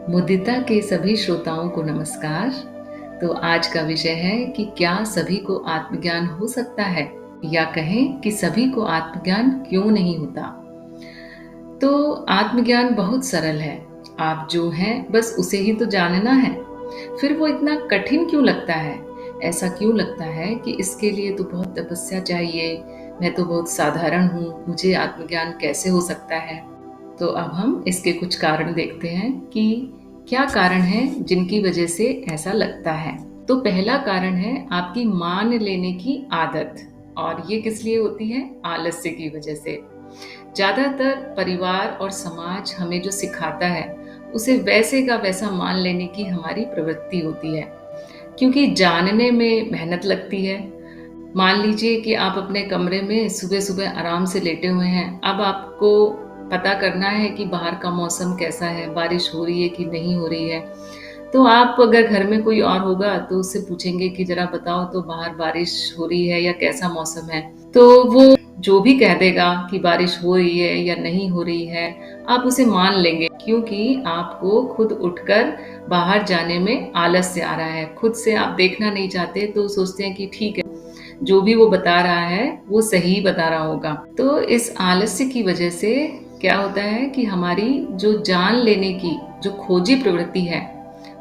मुदिता के सभी श्रोताओं को नमस्कार। तो आज का विषय है कि क्या सभी को आत्मज्ञान हो सकता है, या कहें कि सभी को आत्मज्ञान क्यों नहीं होता। तो आत्मज्ञान बहुत सरल है। आप जो हैं बस उसे ही तो जानना है। फिर वो इतना कठिन क्यों लगता है? ऐसा क्यों लगता है कि इसके लिए तो बहुत तपस्या चाहिए, मैं तो बहुत साधारण हूँ, मुझे आत्मज्ञान कैसे हो सकता है। तो अब हम इसके कुछ कारण देखते हैं कि क्या कारण है जिनकी वजह से ऐसा लगता है। तो पहला कारण है आपकी मान लेने की आदत। और ये किस लिए होती है? आलस्य की वजह से। ज्यादातर परिवार और समाज हमें जो सिखाता है उसे वैसे का वैसा मान लेने की हमारी प्रवृत्ति होती है, क्योंकि जानने में मेहनत लगती है। मान लीजिए कि आप अपने कमरे में सुबह सुबह आराम से लेटे हुए हैं। अब आपको पता करना है कि बाहर का मौसम कैसा है, बारिश हो रही है कि नहीं हो रही है। तो आप अगर घर में कोई और होगा तो उससे पूछेंगे कि जरा बताओ तो बाहर बारिश हो रही है या कैसा मौसम है। तो वो जो भी कह देगा कि बारिश हो रही है या नहीं हो रही है, आप उसे मान लेंगे, क्योंकि आपको खुद उठकर बाहर जाने में आलस्य आ रहा है। खुद से आप देखना नहीं चाहते, तो सोचते हैं कि ठीक है, जो भी वो बता रहा है वो सही बता रहा होगा। तो इस आलस्य की वजह से क्या होता है कि हमारी जो जान लेने की जो खोजी प्रवृत्ति है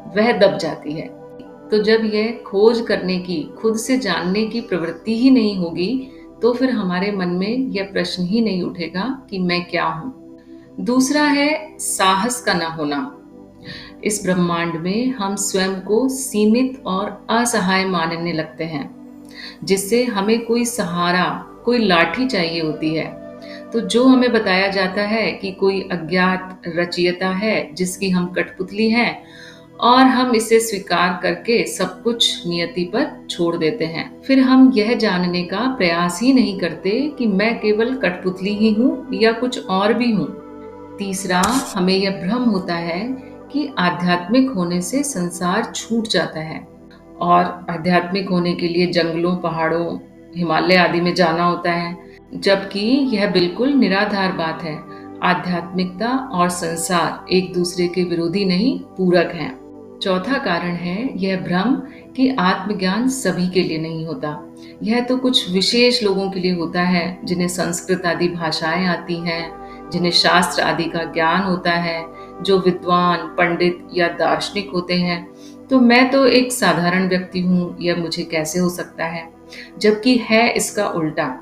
वह दब जाती है। तो जब यह खोज करने की, खुद से जानने की प्रवृत्ति ही नहीं होगी, तो फिर हमारे मन में यह प्रश्न ही नहीं उठेगा कि मैं क्या हूं। दूसरा है साहस का ना होना। इस ब्रह्मांड में हम स्वयं को सीमित और असहाय मानने लगते हैं, जिससे हमें कोई सहारा, कोई लाठी चाहिए होती है। तो जो हमें बताया जाता है कि कोई अज्ञात रचयिता है जिसकी हम कठपुतली हैं, और हम इसे स्वीकार करके सब कुछ नियति पर छोड़ देते हैं। फिर हम यह जानने का प्रयास ही नहीं करते कि मैं केवल कठपुतली ही हूँ या कुछ और भी हूँ। तीसरा, हमें यह भ्रम होता है कि आध्यात्मिक होने से संसार छूट जाता है, और आध्यात्मिक होने के लिए जंगलों, पहाड़ों, हिमालय आदि में जाना होता है, जबकि यह बिल्कुल निराधार बात है। आध्यात्मिकता और संसार एक दूसरे के विरोधी नहीं, पूरक हैं। चौथा कारण है यह भ्रम कि आत्मज्ञान सभी के लिए नहीं होता। यह तो कुछ विशेष लोगों के लिए होता है, जिन्हें संस्कृत आदि भाषाएं आती हैं, जिन्हें शास्त्र आदि का ज्ञान होता है, जो विद्वान, पंडित या दार्शनिक होते हैं। तो मैं तो एक साधारण व्यक्ति हूँ, यह मुझे कैसे हो सकता है? जबकि है इसका उल्टा।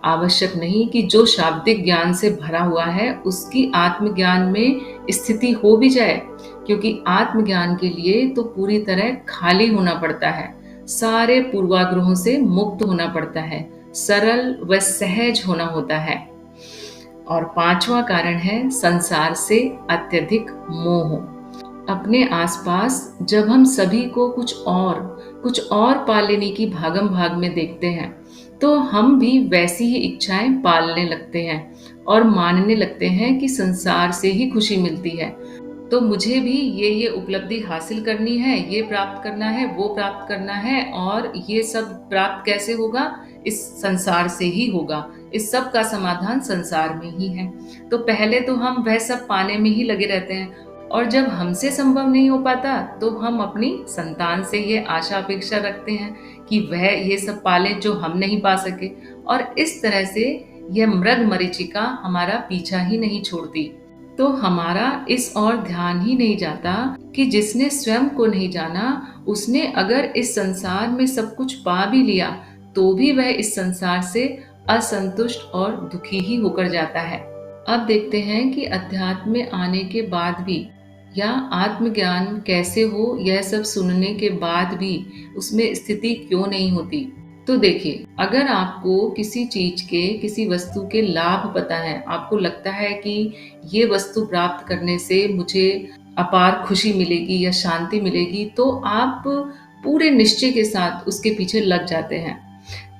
आवश्यक नहीं कि जो शाब्दिक ज्ञान से भरा हुआ है उसकी आत्मज्ञान में स्थिति हो भी जाए, क्योंकि आत्मज्ञान के लिए तो पूरी तरह खाली होना पड़ता है, सारे पूर्वाग्रहों से मुक्त होना पड़ता है, सरल व सहज होना होता है। और पांचवा कारण है संसार से अत्यधिक मोह। अपने आसपास जब हम सभी को कुछ और पा लेने की भागम भाग में देखते हैं, तो हम भी वैसी ही इच्छाएं पालने लगते हैं और मानने लगते हैं कि संसार से ही खुशी मिलती है। तो मुझे भी ये उपलब्धि हासिल करनी है, ये प्राप्त करना है, वो प्राप्त करना है, और ये सब प्राप्त कैसे होगा? इस संसार से ही होगा। इस सब का समाधान संसार में ही है। तो पहले तो हम वह सब पाने में ही लगे रहते हैं, और जब हमसे संभव नहीं हो पाता तो हम अपनी संतान से ये आशा अपेक्षा रखते हैं कि वह ये सब पाले जो हम नहीं पा सके। और इस तरह से यह मृग मरीचिका हमारा पीछा ही नहीं छोड़ती। तो हमारा इस ओर ध्यान ही नहीं जाता कि जिसने स्वयं को नहीं जाना, उसने अगर इस संसार में सब कुछ पा भी लिया तो भी वह इस संसार से असंतुष्ट और दुखी ही होकर जाता है। अब देखते हैं कि अध्यात्म में आने के बाद भी, या आत्मज्ञान कैसे हो, यह सब सुनने के बाद भी उसमें स्थिति क्यों नहीं होती। तो देखिए, अगर आपको किसी चीज के, किसी वस्तु के लाभ पता है, आपको लगता है कि ये वस्तु प्राप्त करने से मुझे अपार खुशी मिलेगी या शांति मिलेगी, तो आप पूरे निश्चय के साथ उसके पीछे लग जाते हैं।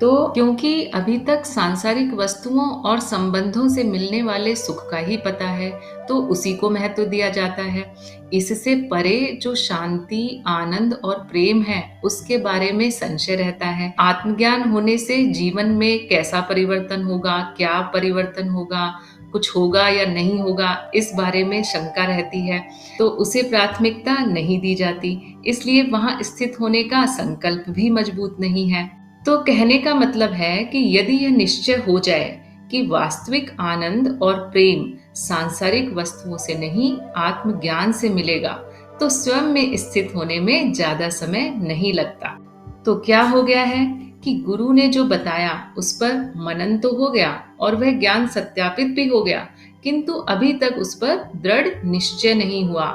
तो क्योंकि अभी तक सांसारिक वस्तुओं और संबंधों से मिलने वाले सुख का ही पता है, तो उसी को महत्व दिया जाता है। इससे परे जो शांति, आनंद और प्रेम है, उसके बारे में संशय रहता है। आत्मज्ञान होने से जीवन में कैसा परिवर्तन होगा, क्या परिवर्तन होगा, कुछ होगा या नहीं होगा इस बारे में शंका रहती है, तो उसे प्राथमिकता नहीं दी जाती, इसलिए वहाँ स्थित होने का संकल्प भी मजबूत नहीं है। तो कहने का मतलब है कि यदि यह निश्चय हो जाए कि वास्तविक आनंद और प्रेम सांसारिक वस्तुओं से नहीं आत्मज्ञान से मिलेगा, तो स्वयं में स्थित होने में ज्यादा समय नहीं लगता। तो क्या हो गया है कि गुरु ने जो बताया उस पर मनन तो हो गया और वह ज्ञान सत्यापित भी हो गया, किंतु अभी तक उस पर दृढ़ निश्चय नहीं हुआ,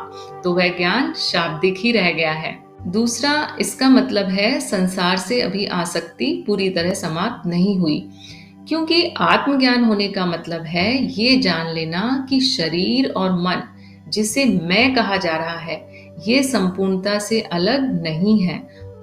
तो वह ज्ञान शाब्दिक ही रह गया है। दूसरा इसका मतलब है संसार से अभी आसक्ति पूरी तरह समाप्त नहीं हुई, क्योंकि आत्मज्ञान होने का मतलब है ये जान लेना कि शरीर और मन जिसे मैं कहा जा रहा है ये संपूर्णता से अलग नहीं है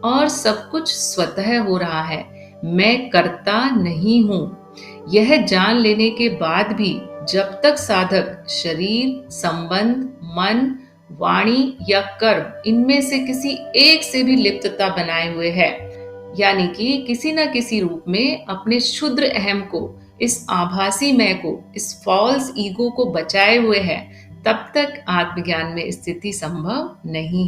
और सब कुछ स्वतः हो रहा है, मैं करता नहीं हूं। यह जान लेने के बाद भी जब तक साधक शरीर, संबंध, मन, वाणी या कर्म इनमें से किसी एक से भी लिप्तता बनाए हुए है, यानी कि किसी न किसी रूप में अपने क्षुद्र अहम को, इस आभासी मैं को, इस फॉल्स ईगो को बचाए हुए है, तब तक आत्मज्ञान में स्थिति संभव नहीं है।